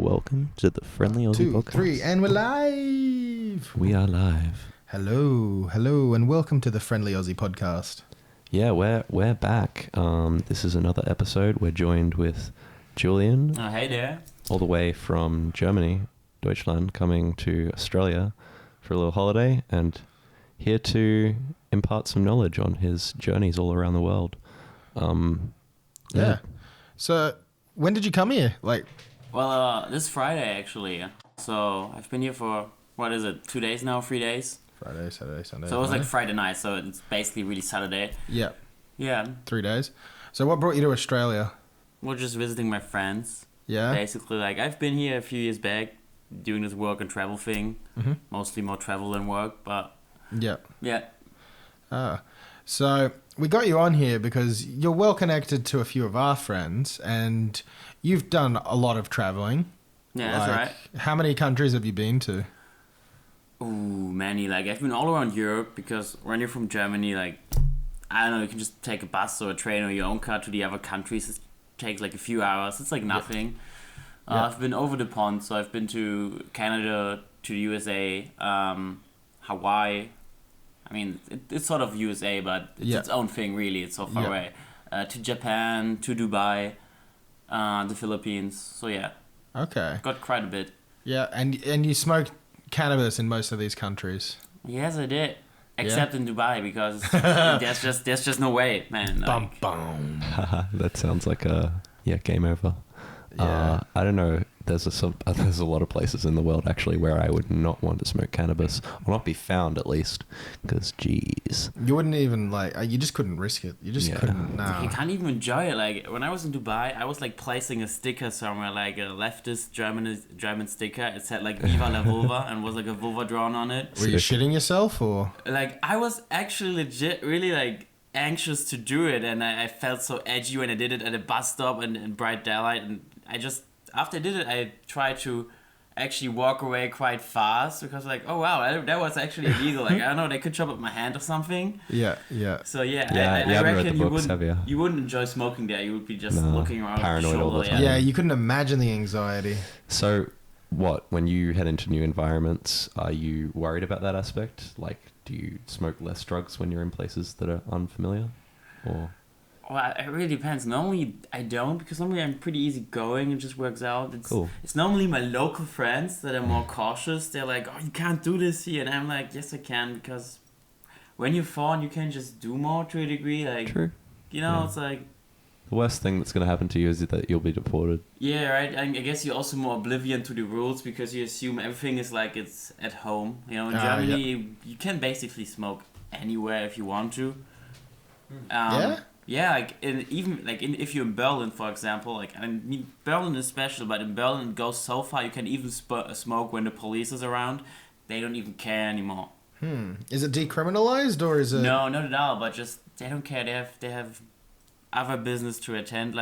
welcome to the Friendly Aussie Podcast. 2, 3, and we're live! We are live. Hello, and welcome to the Friendly Aussie Podcast. Yeah, we're back. This is another episode. We're joined with Julian. Oh, hey there. All the way from Germany, Deutschland, coming to Australia for a little holiday and here to impart some knowledge on his journeys all around the world. Yeah. So, when did you come here? Well, this Friday, actually. So, I've been here for, 2 days now, 3 days? Friday, Saturday, Sunday. So, it was Monday? like Friday night, so it's basically really Saturday. Yeah, Yeah. 3 days. So, what brought you to Australia? We're just visiting my friends. Yeah? Basically, I've been here a few years back doing this work and travel thing. Mm-hmm. Mostly more travel than work, but Yeah. yeah. So, we got you on here because you're well connected to a few of our friends, and you've done a lot of traveling. Yeah, that's right. How many countries have you been to? Ooh, many. I've been all around Europe because when you're from Germany, I don't know, you can just take a bus or a train or your own car to the other countries. It takes a few hours. It's nothing. Yeah. I've been over the pond, so I've been to Canada, to the USA, Hawaii. I mean, it's sort of USA, but it's its own thing, really. It's so far away. To Japan, to Dubai, the Philippines. So, yeah. Okay. Got quite a bit. Yeah, and you smoked cannabis in most of these countries. Yes, I did. Except in Dubai, because there's just no way, man. Bum, bum. That sounds like a game over. Yeah. I don't know. There's a lot of places in the world actually where I would not want to smoke cannabis, or not be found at least, because geez, You wouldn't even you just couldn't risk it. You just couldn't. No. You can't even enjoy it. When I was in Dubai, I was placing a sticker somewhere, a leftist German sticker. It said "Viva la vulva" and was a vulva drawn on it. Were you shitting yourself or? I was actually legit really anxious to do it, and I felt so edgy when I did it at a bus stop and in bright daylight, and after I did it, I tried to actually walk away quite fast because oh wow, that was actually illegal. I don't know, they could chop up my hand or something. Yeah. So I haven't read reckon the books, have you? you wouldn't enjoy smoking there. You would be just looking around paranoid the shoulder. all the time. Yeah, you couldn't imagine the anxiety. So, when you head into new environments, are you worried about that aspect? Do you smoke less drugs when you're in places that are unfamiliar, or? Well, it really depends. Normally, I don't, because normally I'm pretty easygoing. It just works out. Cool. It's normally my local friends that are more cautious. They're like, oh, you can't do this here. And I'm like, yes, I can, because when you're foreign, you can just do more to a degree. True. It's The worst thing that's going to happen to you is that you'll be deported. Yeah, right. I guess you're also more oblivion to the rules because you assume everything is it's at home. In Germany, you can basically smoke anywhere if you want to. Yeah, if you're in Berlin, for example, Berlin is special, but in Berlin it goes so far you can even smoke when the police is around. They don't even care anymore. Is it decriminalized or is it? No, not at all. But just they don't care. They have other business to attend.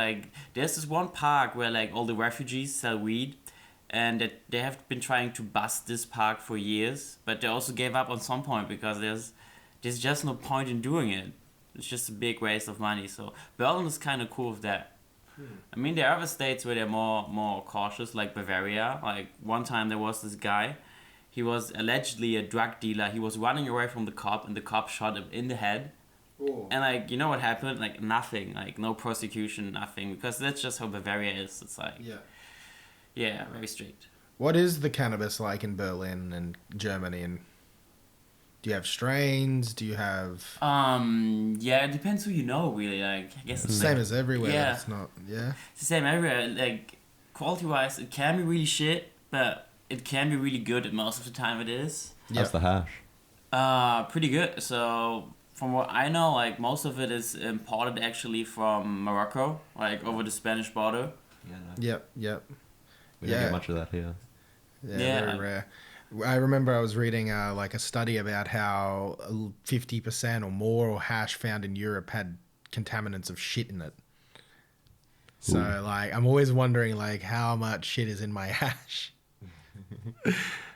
There's this one park where all the refugees sell weed, and that they have been trying to bust this park for years, but they also gave up on some point because there's just no point in doing it. It's just a big waste of money. So Berlin is kind of cool with that. I mean, there are other states where they're more cautious, like Bavaria. One time there was this guy. He was allegedly a drug dealer. He was running away from the cop, and the cop shot him in the head. Oh. And you know what happened? Nothing. No prosecution, nothing. Because that's just how Bavaria is. It's yeah, very strict. What is the cannabis like in Berlin and Germany? And do you have strains? Do you have? Yeah, it depends who you know, really. I guess It's the same as everywhere. Yeah. It's not. Yeah. It's the same everywhere. Quality-wise, it can be really shit, but it can be really good. And most of the time, it is. How's the hash? Pretty good. So from what I know, most of it is imported actually from Morocco, over the Spanish border. Yeah. Yep. We don't get much of that here. Yeah, very rare. I remember I was reading a study about how 50% or more of hash found in Europe had contaminants of shit in it. So I'm always wondering how much shit is in my hash.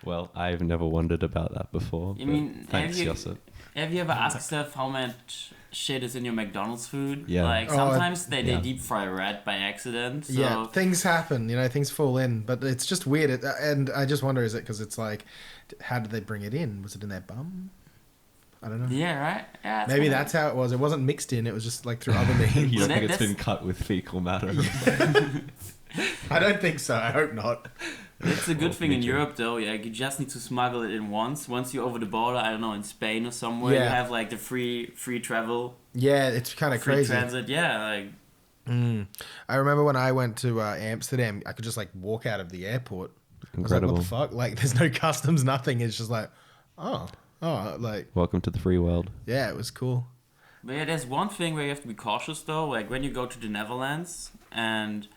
Well, I've never wondered about that before. I mean, thanks, Josip. have you ever asked yourself how much shit is in your McDonald's food. Yeah. Like Oh, sometimes they yeah. deep fry rat by accident. So Yeah, things happen, things fall in, but it's just weird. And I just wonder, is it because it's like, how did they bring it in? Was it in their bum? I don't know. yeah, right. Yeah. Maybe that's how it was. It wasn't mixed in. It was just like through other means. You don't Well, think it's that's- been cut with fecal matter? I don't think so. I hope not. It's a good Well, thing me in too. Europe though. Yeah, you just need to smuggle it in once. Once you're over the border, I don't know, in Spain or somewhere, Yeah. you have like the free travel, Yeah, it's kind of free crazy. transit. Yeah, like I remember when I went to Amsterdam, I could just like walk out of the airport. Incredible. I was like, what the fuck? Like, there's no customs, nothing. It's just like, like, Welcome to the free world. yeah, it was cool. But yeah, there's one thing where you have to be cautious though, like when you go to the Netherlands, and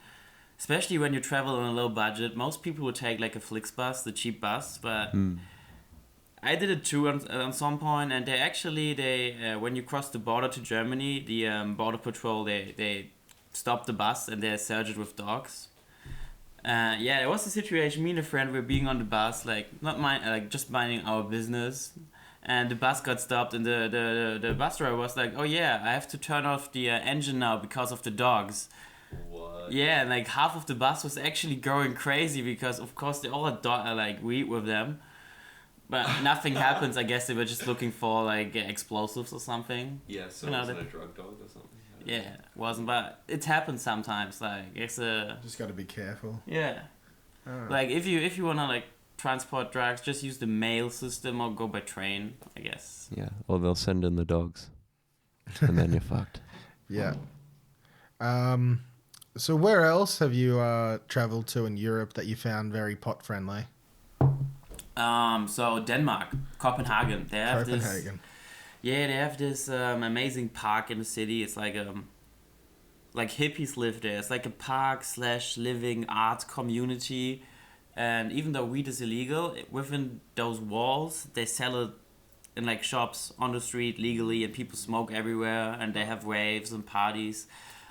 especially when you travel on a low budget, most people would take like a Flixbus, the cheap bus, but I did it too on some point, and they when you cross the border to Germany, the border patrol, they stop the bus and they search it with dogs. Yeah, it was a situation. Me and a friend were being on the bus, like just minding our business, and the bus got stopped, and the bus driver was like, "Oh yeah, I have to turn off the engine now because of the dogs." What? Yeah, and like half of the bus was actually going crazy because of course they all had like weed with them, but nothing happens. I guess they were just looking for like explosives or something. Yeah, so You know, it wasn't that- a drug dog or something. Yeah, it wasn't, but it happens sometimes. Like it's a Just got to be careful. yeah. Oh. Like if you wanna like transport drugs, just use the mail system or go by train, I guess. Yeah, or they'll send in the dogs, and then you're fucked. Yeah. So where else have you traveled to in Europe that you found very pot friendly? So Denmark, Copenhagen. They have Copenhagen. They have this amazing park in the city. It's like hippies live there. It's like a park / living art community. And even though weed is illegal, within those walls, they sell it in like shops on the street legally, and people smoke everywhere, and they have raves and parties.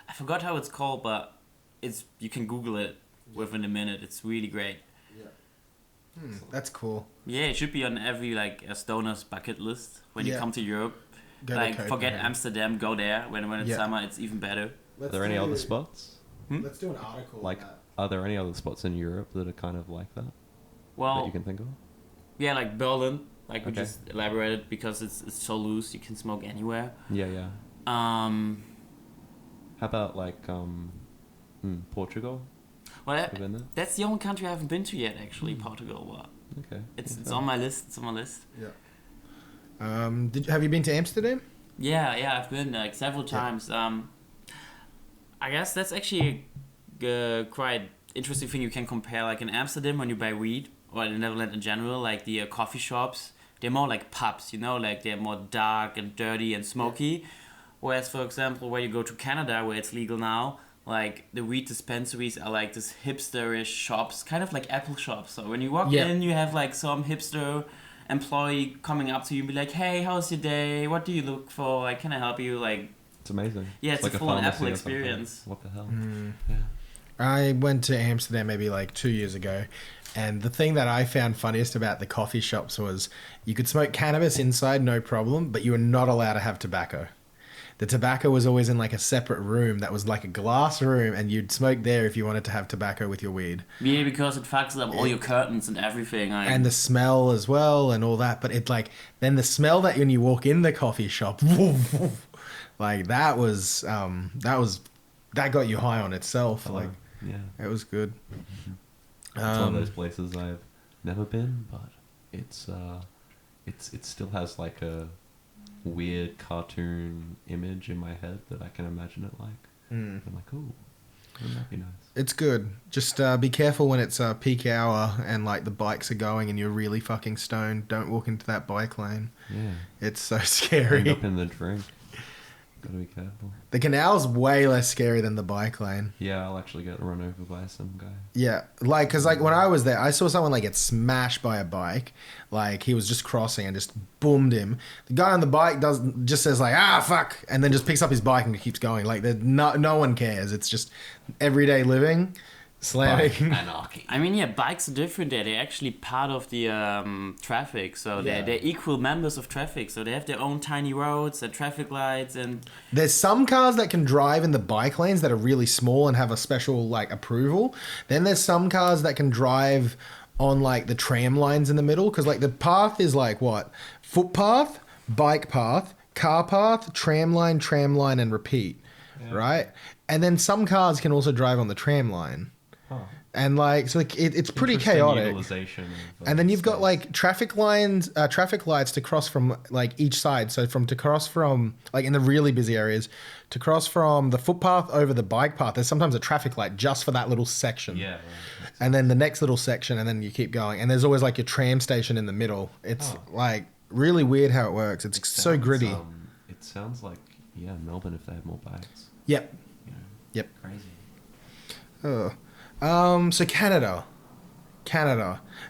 I forgot how it's called, but you can Google it within a minute. It's really great. That's cool. Yeah, it should be on every like a stoner's bucket list when you Yeah. come to Europe. Go to Like forget Copenhagen. Amsterdam, go there. When it's Yeah. summer, it's even better. Are there any other spots? Let's do an article. Like, are there any other spots in Europe that are kind of like that that Well, you can think of? yeah, like Berlin, like we Okay. just elaborated because it's so loose, you can smoke anywhere. Yeah, yeah. How about like Portugal? Well, Have you been there? that's the only country I haven't been to yet, actually, Portugal. But Okay. it's on my list. It's on my list. Yeah. Have you been to Amsterdam? Yeah, I've been like several times. I guess that's actually a quite interesting thing you can compare. Like in Amsterdam, when you buy weed, or in the Netherlands in general, like the coffee shops, they're more like pubs, like they're more dark and dirty and smoky. Whereas, for example, where you go to Canada, where it's legal now, like the weed dispensaries are like this hipsterish shops, kind of like Apple shops. So when you walk in, you have like some hipster employee coming up to you and be like, "Hey, how's your day? What do you look for? Like, can I help you?" Like, It's amazing. yeah, it's like a full pharmacy Apple or something. experience. What the hell? Mm. I went to Amsterdam maybe like 2 years ago, and the thing that I found funniest about the coffee shops was you could smoke cannabis inside, no problem, but you were not allowed to have tobacco. The tobacco was always in like a separate room that was like a glass room, and you'd smoke there if you wanted to have tobacco with your weed. Yeah, because it fucks up all your curtains and everything. Like, And the smell as well and all that, but it like, then the smell that when you walk in the coffee shop, like that got you high on itself. Like, Yeah. it was good. It's one of those places I've never been, but it still has like a weird cartoon image in my head that I can imagine it like. I'm like, ooh, wouldn't that be nice? It's good. Just be careful when it's peak hour and like the bikes are going and you're really fucking stoned. Don't walk into that bike lane. Yeah. It's so End scary. up in the drink. Gotta be careful. The canal's way less scary than the bike lane. Yeah, I'll actually get run over by some guy. Yeah, like, cause like when I was there, I saw someone like get smashed by a bike. Like he was just crossing and just boomed him. The guy on the bike just says like, "Ah, fuck," and then just picks up his bike and keeps going. Like no one cares. It's just everyday living. slamming. Anarchy. I mean, yeah, bikes are different there. They're actually part of the traffic. So they're equal members of traffic. So they have their own tiny roads and traffic lights. And There's some cars that can drive in the bike lanes that are really small and have a special like approval. Then there's some cars that can drive on like the tram lines in the middle, because like the path is like what? Footpath, bike path, car path, tram line, and repeat. Right? And then some cars can also drive on the tram line. And like, so it's pretty chaotic. Utilization of, And then you've got space. like traffic lights to cross from like each side. So to cross from like in the really busy areas, to cross from the footpath over the bike path, there's sometimes a traffic light just for that little section. Yeah. And then the next little section, and then you keep going. And there's always like your tram station in the middle. It's like really weird how it works. It's so gritty. It sounds like Melbourne if they had more bikes. Yep. You know, Yep. crazy. So Canada.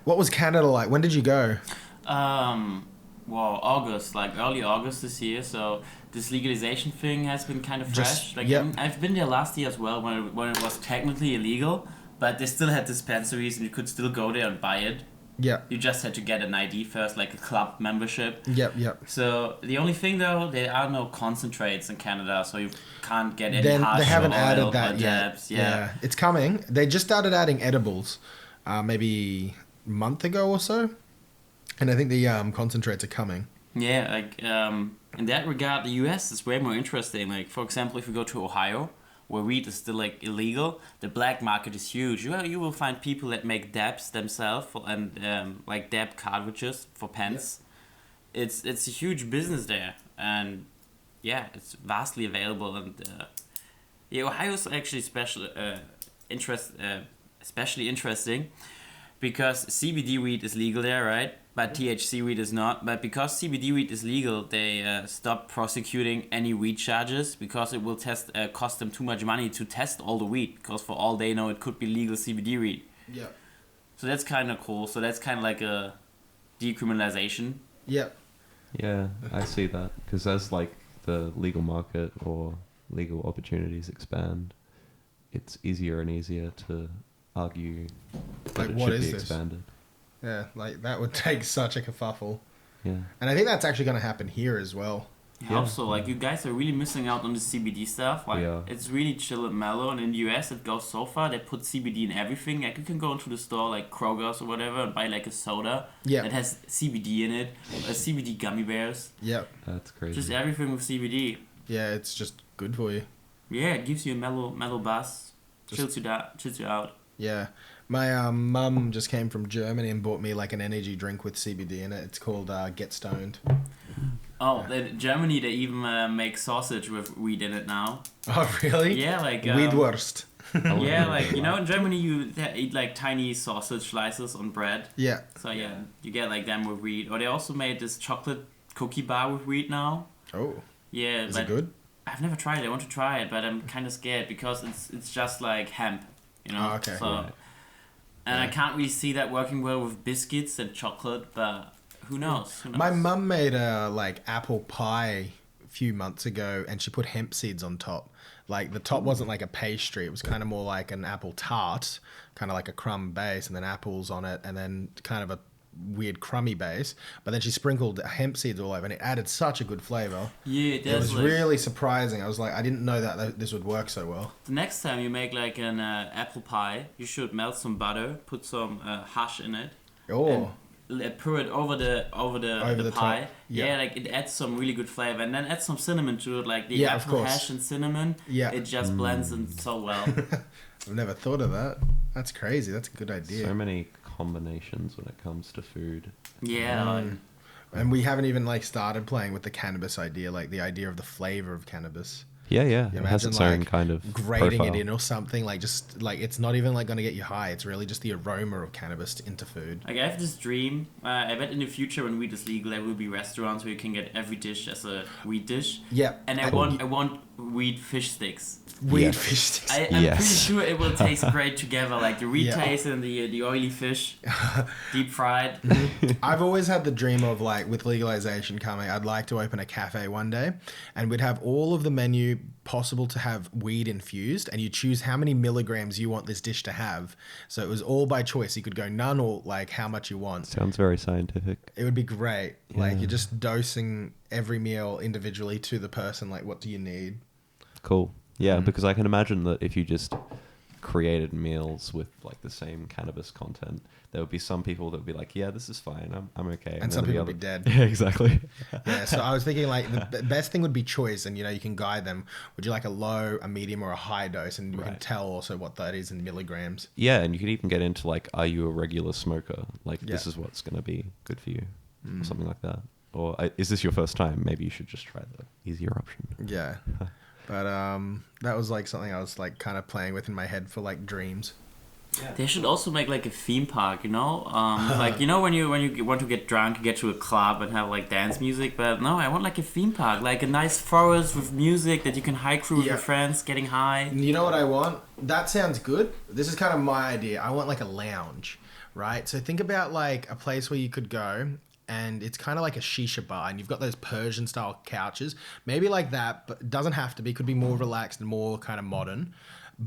What was Canada like? When did you go? well, August, like early August this year. So this legalization thing has been kind of fresh. Like I've been there last year as well when it was technically illegal, but they still had dispensaries and you could still go there and buy it. Yeah. You just had to get an ID first, like a club membership. Yep. So the only thing though, there are no concentrates in Canada, so you can't get any Then hash they haven't or added oil that or yet. dabs. Yeah. It's coming. They just started adding edibles, maybe a month ago or so, and I think the concentrates are coming. Yeah, like in that regard, the US is way more interesting. Like for example, if you go to Ohio, where weed is still like illegal, the black market is huge. You will find people that make dabs themselves and like dab cartridges for pens. Yeah. It's a huge business there, and yeah, it's vastly available. And Ohio's actually especially interesting because CBD weed is legal there, right? But THC weed is not. But because CBD weed is legal, they stopped prosecuting any weed charges because it will cost them too much money to test all the weed. Because for all they know, it could be legal CBD weed. Yeah. So that's kind of cool. So that's kind of like a decriminalization. Yep. Yeah, I see that because as like the legal market or legal opportunities expand, it's easier and easier to argue that Like, it what should is be this? expanded. Yeah, like that would take such a kerfuffle. Yeah. And I think that's actually going to happen here as well. I hope so. Like, you guys are really missing out on the CBD stuff. Like, it's really chill and mellow. And in the US, it goes so far. They put CBD in everything. Like, you can go into the store, like Kroger's or whatever, and buy like a soda that has CBD in it, CBD gummy bears. Yep. That's crazy. Just everything with CBD. Yeah, it's just good for you. Yeah, it gives you a mellow buzz. Chills you out. Yeah. My mum just came from Germany and bought me like an energy drink with CBD in it. It's called Get Stoned. Oh, in Germany they even make sausage with weed in it now. Oh, really? Yeah, like Weedwurst. Yeah, like you know, in Germany you eat like tiny sausage slices on bread. Yeah. So yeah, you get like them with weed. Or they also made this chocolate cookie bar with weed now. Oh. Yeah, Is it good? I've never tried it. I want to try it, but I'm kind of scared because it's just like hemp, you know. Oh, okay. So, and I can't really see that working well with biscuits and chocolate, but who knows? My mum made a like apple pie a few months ago, and she put hemp seeds on top. Like the top wasn't like a pastry; it was kind of more like an apple tart, kind of like a crumb base, and then apples on it, and then kind of a weird crummy base. But then she sprinkled hemp seeds all over, and it added such a good flavor. Yeah, it was really surprising. I was like, I didn't know that this would work so well. The next time you make like an apple pie, you should melt some butter, put some hash in it. Oh. Pour it over the pie. Top. Yeah, like it adds some really good flavor, and then add some cinnamon to it, like the apple hash and cinnamon. Yeah, it just blends in so well. I've never thought of that. That's crazy. That's a good idea. So many combinations when it comes to food. Yeah. And we haven't even like started playing with the cannabis idea, like the idea of the flavor of cannabis. Yeah. It has its own kind of grating profile. it in or something, like just like it's not even like going to get you high. It's really just the aroma of cannabis into food. Like I have this dream. I bet in the future when weed is legal, there will be restaurants where you can get every dish as a weed dish. Yeah. And I want weed fish sticks. Weed fish sticks. I'm pretty sure it will taste great together, like the weed taste and the oily fish, deep fried. I've always had the dream of, like, with legalization coming, I'd like to open a cafe one day, and we'd have all of the menu possible to have weed infused, and you choose how many milligrams you want this dish to have. So it was all by choice. You could go none or like how much you want. Sounds very scientific. It would be great. Yeah. Like, you're just dosing every meal individually to the person. Like, what do you need? Cool. Yeah, because I can imagine that if you just created meals with like the same cannabis content, there would be some people that would be like, yeah, this is fine, I'm okay. And some people would be dead. Yeah, exactly. Yeah, so I was thinking, like, the best thing would be choice, and, you know, you can guide them. Would you like a low, a medium, or a high dose? And we can tell also what that is in milligrams. Yeah, and you could even get into like, are you a regular smoker? Like, this is what's going to be good for you, or something like that. Or is this your first time? Maybe you should just try the easier option. Yeah. But that was like something I was like kind of playing with in my head for like dreams. Yeah. They should also make like a theme park, you know, like, you know, when you want to get drunk, you get to a club and have like dance music. But no, I want like a theme park, like a nice forest with music that you can hike through with your friends, getting high. You know what I want? That sounds good. This is kind of my idea. I want like a lounge, right? So think about like a place where you could go, and it's kind of like a shisha bar, and you've got those Persian style couches, maybe like that, but it doesn't have to be. It could be more relaxed and more kind of modern.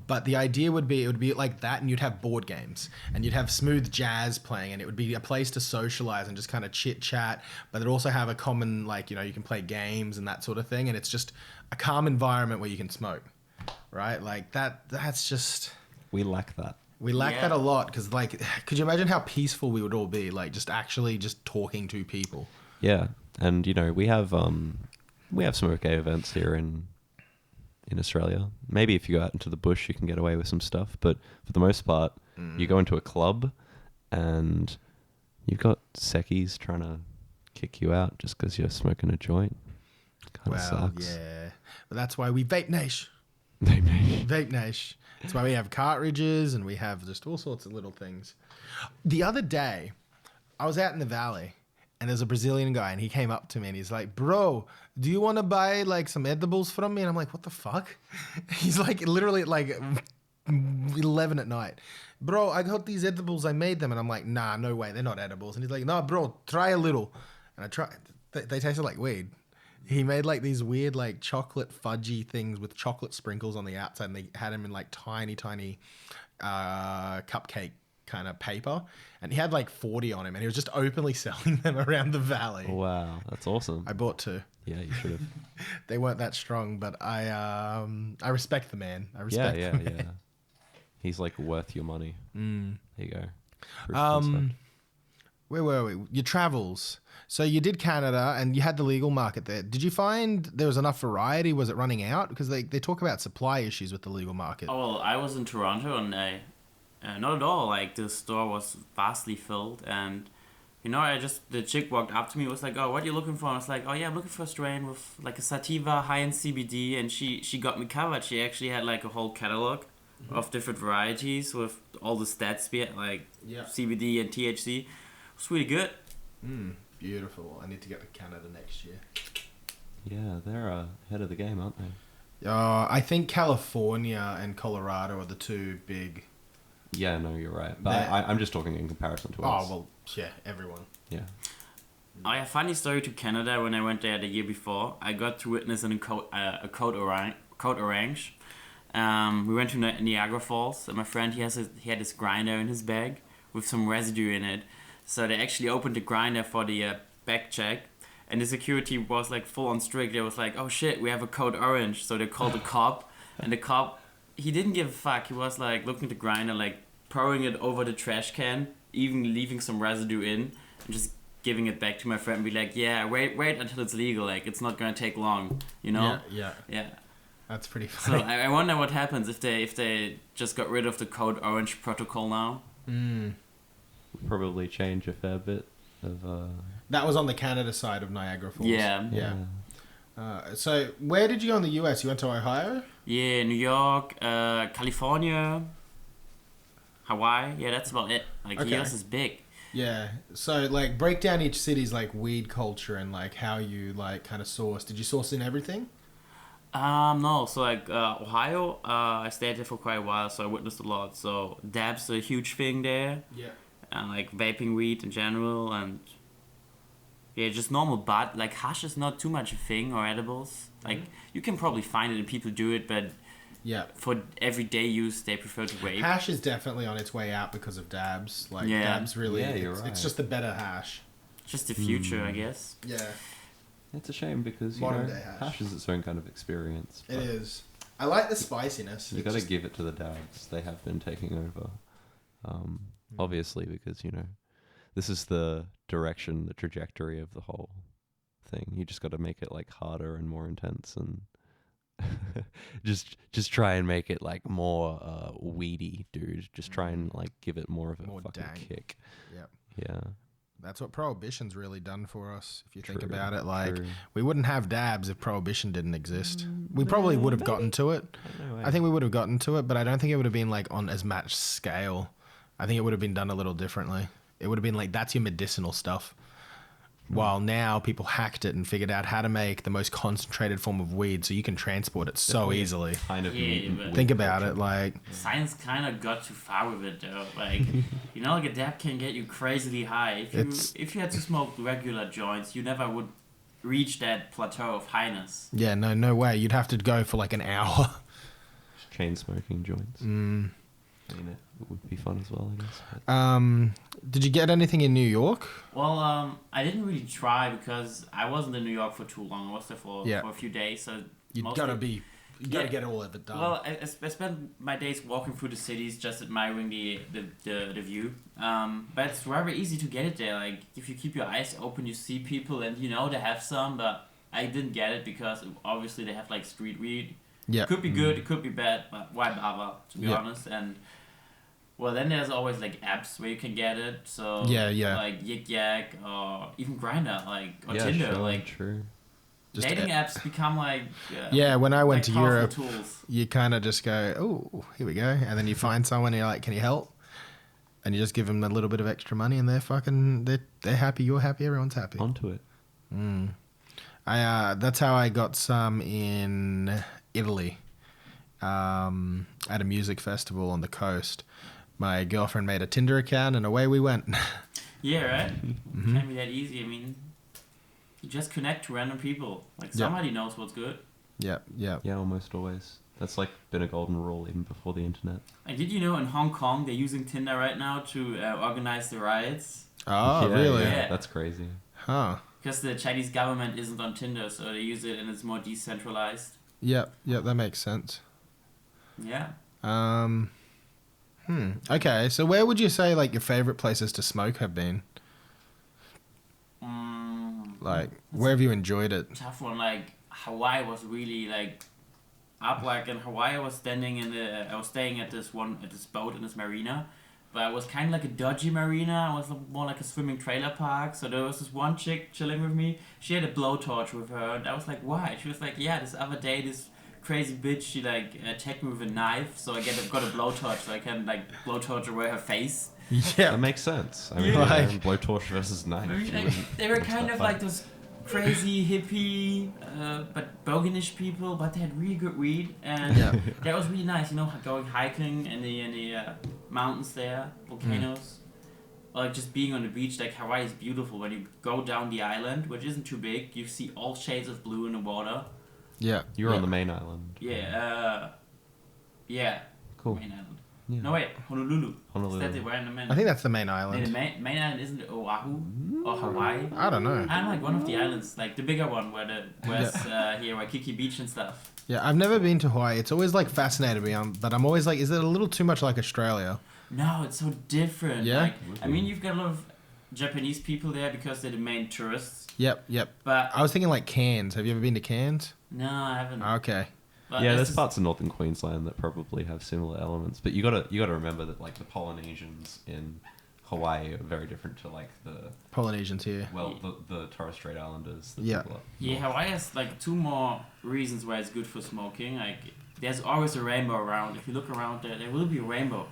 But the idea would be, it would be like that, and you'd have board games, and you'd have smooth jazz playing, and it would be a place to socialize and just kind of chit chat. But it'd also have a common, like, you know, you can play games and that sort of thing, and it's just a calm environment where you can smoke, right? Like that's just... We lack that. We lack that a lot, because, like, could you imagine how peaceful we would all be, like, just actually just talking to people? Yeah, and you know, we have smoke gay events here in Australia. Maybe if you go out into the bush, you can get away with some stuff, but for the most part, you go into a club, and you've got seckies trying to kick you out just because you're smoking a joint. Kind of sucks. Yeah, but that's why we vape nash. Vape nash. That's why we have cartridges, and we have just all sorts of little things. The other day, I was out in the valley, and there's a Brazilian guy, and he came up to me, and he's like, bro, do you want to buy like some edibles from me? And I'm like, what the fuck? He's like, literally at like 11 at night. Bro, I got these edibles, I made them. And I'm like, nah, no way, they're not edibles. And he's like, nah, bro, try a little. And I tried. They tasted like weed. He made like these weird like chocolate fudgy things with chocolate sprinkles on the outside, and they had them in like tiny cupcake kind of paper, and he had like 40 on him, and he was just openly selling them around the valley. Wow, that's awesome. I bought 2. Yeah, you should have. They weren't that strong, but I respect the man. I respect the man. Yeah. He's like worth your money. There you go. Where were we? Your travels. So you did Canada, and you had the legal market there. Did you find there was enough variety? Was it running out? Because they talk about supply issues with the legal market. Oh, well, I was in Toronto, and not at all. Like, the store was vastly filled, and, you know, the chick walked up to me, was like, oh, what are you looking for? And I was like, oh yeah, I'm looking for a strain with like a sativa, high-end CBD, and she got me covered. She actually had like a whole catalog of different varieties with all the stats, like CBD and THC. It was really good. Beautiful. I need to get to Canada next year. Yeah, they're ahead of the game, aren't they? I think California and Colorado are the 2 big... Yeah, no, you're right. But I'm just talking in comparison to us. Oh, well, yeah, everyone. Yeah. I have a funny story to Canada. When I went there the year before, I got to witness a code orange. We went to Niagara Falls, and my friend, he had this grinder in his bag with some residue in it. So they actually opened the grinder for the back check, and the security was like full on strict. They was like, oh shit, we have a code orange. So they called the cop, and the cop, he didn't give a fuck. He was like looking at the grinder, like pouring it over the trash can, even leaving some residue in, and just giving it back to my friend and be like, yeah, wait until it's legal. Like, it's not gonna take long, you know? Yeah. That's pretty So funny. I wonder what happens if they just got rid of the code orange protocol now. Probably change a fair bit of... That was on the Canada side of Niagara Falls. Yeah. So where did you go in the US? You went to Ohio? Yeah, New York, California, Hawaii. Yeah, that's about it. Like, the US is big. Yeah. So, like, break down each city's, like, weed culture and, like, how you, like, kind of source. Did you source in everything? No. So like Ohio, I stayed there for quite a while, so I witnessed a lot. So dab's a huge thing there, Yeah. and like vaping weed in general, and yeah, just normal bud. Like hash is not too much a thing, or edibles. Like you can probably find it and people do it, but Yeah. for everyday use, they prefer to vape. Hash is definitely on its way out because of dabs. Like Yeah. dabs really, Yeah, you're it's right. just the better hash. Just the future, I guess. Yeah, It's a shame because, Modern day hash. hash is its own kind of experience. it but is. I like the spiciness. You It's got to just- give it to the dabs. They have been taking over. Obviously, because, this is the direction, the trajectory of the whole thing. You just got to make it like harder and more intense, and just try and make it like more weedy, dude. Just try and like give it more of a More fucking dank. kick. Yep. Yeah. That's what prohibition's really done for us. If you think True, about it, like true. we wouldn't have dabs if prohibition didn't exist. We probably would have gotten to it. No I think we would have gotten to it, but I don't think it would have been like on as much scale. I think it would have been done a little differently. It would have been like, that's your medicinal stuff. While now people hacked it and figured out how to make the most concentrated form of weed so you can transport it so easily. kind of Yeah, mutant but- weed Think about culture. it, like, Science kind of got too far with it though. Like, like a dab can get you crazily high. It's- If you had to smoke regular joints, you never would reach that plateau of highness. yeah, no way. You'd have to go for like an hour. Chain smoking joints. I mean, it would be fun as well, I guess. But Did you get anything in New York? Well, I didn't really try because I wasn't in New York for too long. I was there for a few days, so You mostly- gotta Yeah. get all of it done. Well, I spent my days walking through the cities, just admiring the view. But it's very easy to get it there. Like if you keep your eyes open, you see people, and they have some. But I didn't get it because obviously they have like street weed. yeah. It could be good, it could be bad, but why bother? To be Yeah. honest, and well, then there's always like apps where you can get it. So Yeah. like Yik Yak or even Grindr, like or yeah, Tinder, sure, like true. Just dating apps become like Yeah, when I went like to powerful Europe, tools. you kind of just go, oh, here we go. And then you find someone and you're like, can you help? And you just give them a little bit of extra money and they're happy, you're happy, everyone's happy. Onto it. That's how I got some in Italy at a music festival on the coast. My girlfriend made a Tinder account and away we went. Yeah, right? Can't be that easy. I mean, you just connect to random people. Like, somebody knows what's good. Yeah. Yeah, almost always. That's like been a golden rule even before the internet. And did you know in Hong Kong they're using Tinder right now to organize the riots? Oh, yeah, really? Yeah, Yeah. that's crazy. Huh. Because the Chinese government isn't on Tinder, so they use it and it's more decentralized. Yep, that makes sense. Yeah. Okay, so where would you say like your favorite places to smoke have been? Like, where have you enjoyed it? Tough one. Like, Hawaii was really like up. Like in Hawaii, I was staying at this boat in this marina, but it was kind of like a dodgy marina. It was more like a swimming trailer park. So there was this one chick chilling with me. She had a blowtorch with her, and I was like, why? She was like, yeah, this other day this crazy bitch, she like attacked me with a knife, so I got a blowtorch so I can like blowtorch away her face. Yeah. That makes sense. I mean, Yeah. like, blowtorch versus knife. I mean, you like, wouldn't they were watch kind that of fight. like those crazy hippie, but boganish people, but they had really good weed, and that was really nice. Going hiking in the mountains there, volcanoes, or like just being on the beach. Like Hawaii is beautiful. When you go down the island, which isn't too big, you see all shades of blue in the water. Yeah. You were on the main island. Yeah. Cool. Main island. Yeah. No wait, Honolulu. Honolulu. Is that the where in the main? I think that's the main No, the island. main island isn't it Oahu or Hawaii? I don't know. I'm like one of the islands, like the bigger one where's here Waikiki Beach and stuff. Yeah, I've never been to Hawaii. It's always like fascinated me, but I'm always like, is it a little too much like Australia? No, it's so different. Yeah? Like, I mean, you've got a lot of Japanese people there because they're the main tourists. Yep. But I was thinking like Cairns. Have you ever been to Cairns? no, I haven't. Okay. But Yeah, it's there's just- parts of northern Queensland that probably have similar elements, but you gotta remember that like the Polynesians in Hawaii are very different to like the Polynesians here. the Torres Strait Islanders. The Yeah. people up Yeah, north. Hawaii has like two more reasons why it's good for smoking. Like, there's always a rainbow around. If you look around there will be a rainbow.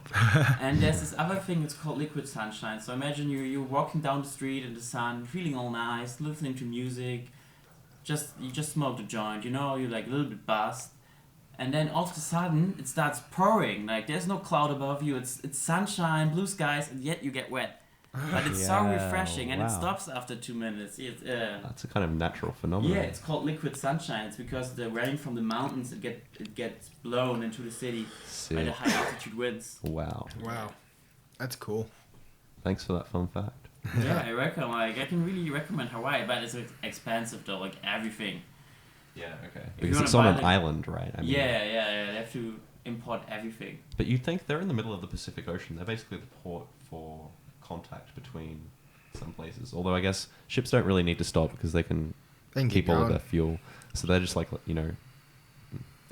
And there's this other thing, it's called liquid sunshine. So imagine you're walking down the street in the sun, feeling all nice, listening to music, you just smoked a joint, you know, you're like a little bit buzzed, and then all of a sudden it starts pouring. Like there's no cloud above you. It's sunshine, blue skies, and yet you get wet. But it's so refreshing, and it stops after 2 minutes. That's a kind of natural phenomenon. Yeah, it's called liquid sunshine. It's because the rain from the mountains it gets blown into the city by the high altitude winds. Wow. That's cool. Thanks for that fun fact. Yeah, I reckon. Like I can really recommend Hawaii, but it's expensive though. Like everything. Yeah. Okay. If Because it's on an island, right? I mean, yeah. They have to import everything. But you think they're in the middle of the Pacific Ocean? They're basically the port for contact between some places. Although I guess ships don't really need to stop because they can keep all of their fuel. So they're just like, you know,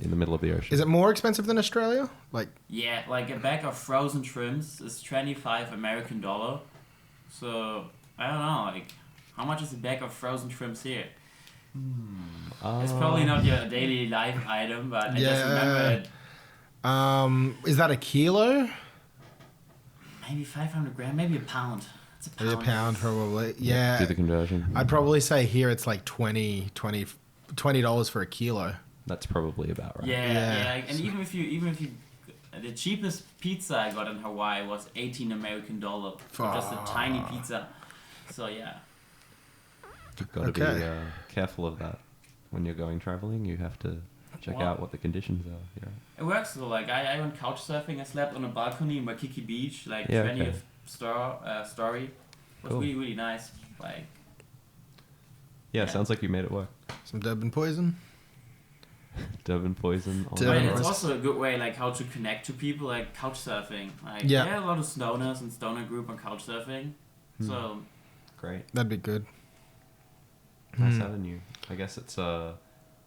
in the middle of the ocean. Is it more expensive than Australia? Like Yeah, like a bag of frozen shrimps is $25 American dollar. So I don't know, like how much is a bag of frozen shrimps here? It's probably not your daily life item, but I just remember it. Is that a kilo? Maybe 500 grams, maybe a pound. It's a pound. Maybe a pound, probably. Yeah. Do the conversion. I'd probably say here it's like $20 for a kilo. That's probably about right. Yeah. And even if you, the cheapest pizza I got in Hawaii was $18 American dollar for just a tiny pizza. So yeah. You've got to be careful of that when you're going traveling. You have to check out what the conditions are. Yeah. It works though. Like I went couch surfing. I slept on a balcony in Waikiki Beach, like 20th story. It was really, really nice. Like. Yeah, sounds like you made it work. Some Durban poison. Durban poison. But it's also a good way, like how to connect to people, like couch surfing. Like there are a lot of stoners and stoner group on couch surfing. So. Great. That'd be good. Nice having you. I guess it's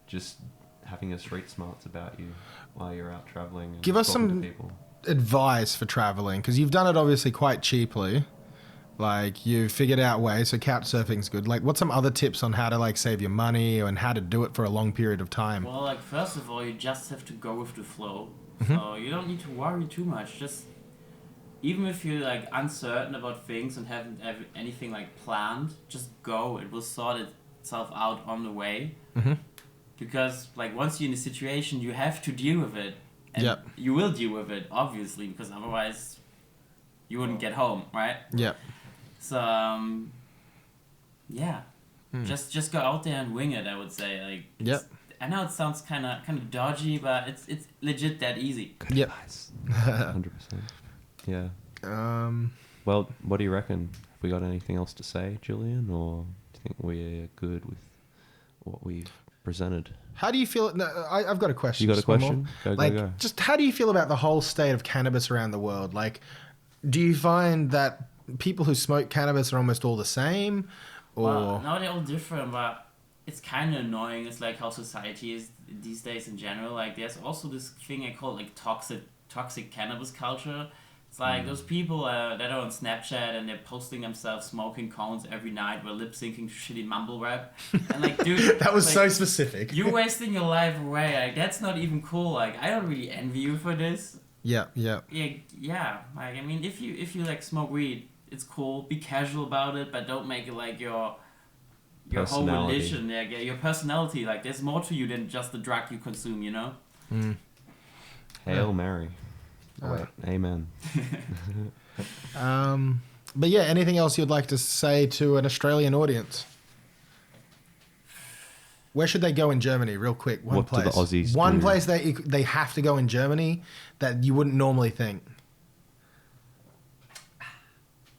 just having a street smarts about you while you're out traveling. And give us some people. Advice for traveling, because you've done it obviously quite cheaply. Like you've figured out ways, so couch surfing's good. Like what's some other tips on how to like save your money and how to do it for a long period of time? Well, like first of all, you just have to go with the flow. So you don't need to worry too much. Just even if you're like uncertain about things and haven't have anything like planned, just go. It will sort itself out on the way. Because like once you're in a situation, you have to deal with it. And you will deal with it, obviously, because otherwise you wouldn't get home, right? So just go out there and wing it, I would say. Like I know it sounds kind of dodgy, but it's legit that easy. Nice. 100%. Yeah. Well, what do you reckon? Have we got anything else to say, Julian, or do you think we're good with what we've presented? How do you feel? No, I've got a question. You got a question? Go. Just how do you feel about the whole state of cannabis around the world? Like, do you find that people who smoke cannabis are almost all the same? Or well, no, they're all different, but it's kind of annoying. It's like how society is these days in general. Like, there's also this thing I call like toxic cannabis culture. It's like those people that are on Snapchat and they're posting themselves smoking cones every night while lip syncing to shitty mumble rap. And like, dude, that was like, so specific. You're wasting your life away. Like, that's not even cool. Like, I don't really envy you for this. Yeah. Like, I mean, if you like smoke weed, it's cool. Be casual about it, but don't make it like your whole religion. Yeah, your personality. Like, there's more to you than just the drug you consume. You know. Hail Mary. Oh, wait. Amen. But yeah, anything else you'd like to say to an Australian audience? Where should they go in Germany, real quick? One place. Do the Aussies One do? place that they have to go in Germany that you wouldn't normally think.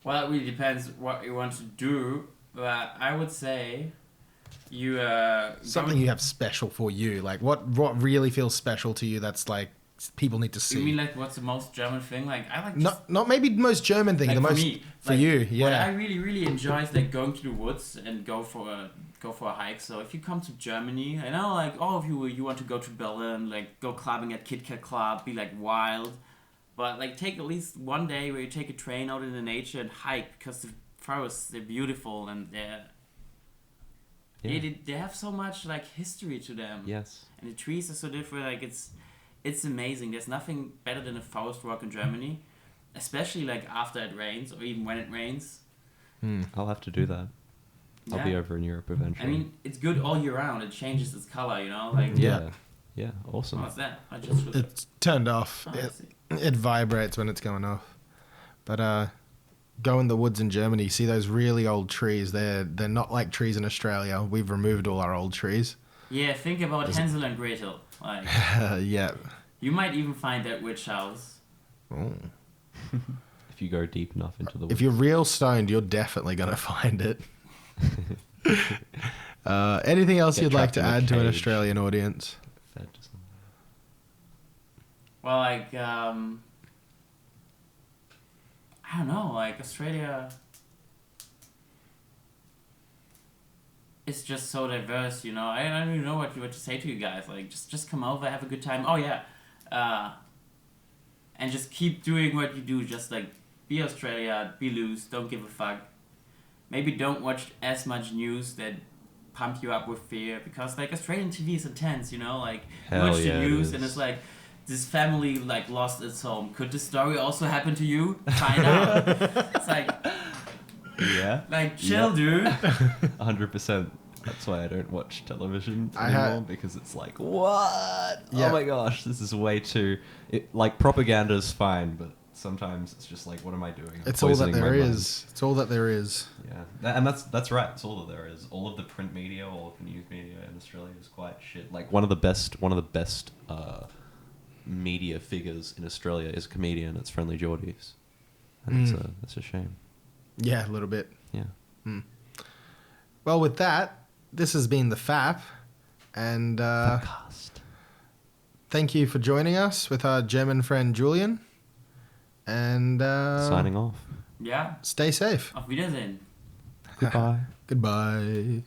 Well, it really depends what you want to do, but I would say you something you have special for you. Like what really feels special to you? That's like people need to see. You mean like what's the most German thing? Like I like not maybe the most German thing. Like the for most me, for like, you. Yeah. What I really enjoy is like going to the woods and go for a hike. So if you come to Germany, I know like all of you want to go to Berlin, like go clubbing at Kit Kat Club, be like wild, but like take at least one day where you take a train out in the nature and hike because the forests they're beautiful and they have so much like history to them. Yes. And the trees are so different. Like it's amazing. There's nothing better than a forest walk in Germany, especially like after it rains or even when it rains. I'll have to do that. I'll be over in Europe eventually. I mean, it's good all year round. It changes its color, you know? Like, yeah. Awesome. What's that? I just looked It's turned off. Oh, I see. It vibrates when it's going off. But go in the woods in Germany, see those really old trees. They're not like trees in Australia. We've removed all our old trees. Yeah, think about Hansel and Gretel. Like, Yeah. you might even find that witch house. Oh. If you go deep enough into the woods. If you're real stoned, you're definitely going to find it. Anything else Get you'd like trapped to in a add to an cage. Australian audience? Fed to something. Well, like, I don't know, like, Australia is just so diverse, you know? I don't even know what to say to you guys. Like, just come over, have a good time. Oh, yeah. And just keep doing what you do. Just, like, be Australia, be loose, don't give a fuck. Maybe don't watch as much news that pump you up with fear, because, like, Australian TV is intense, you know? Like, you Hell watch yeah, the it news is. and it's like, this family, like, lost its home. Could this story also happen to you? Find out. It's like, Yeah. like, chill, dude. 100%. That's why I don't watch television anymore, because it's like, what? Yeah. Oh my gosh, this is way too... like, propaganda is fine, but sometimes it's just like, what am I doing? I'm It's all that poisoning there my mind. is. It's all that there is. Yeah, and that's right. It's all that there is. All of the print media, all of the news media in Australia is quite shit. Like one of the best media figures in Australia is a comedian. It's Friendly Geordies, and it's a shame. Yeah, a little bit. Yeah. Well, with that, this has been the FAP, and Podcast. thank you for joining us with our German friend Julian. And Signing off. Yeah. stay safe. Auf Wiedersehen. Goodbye. Goodbye.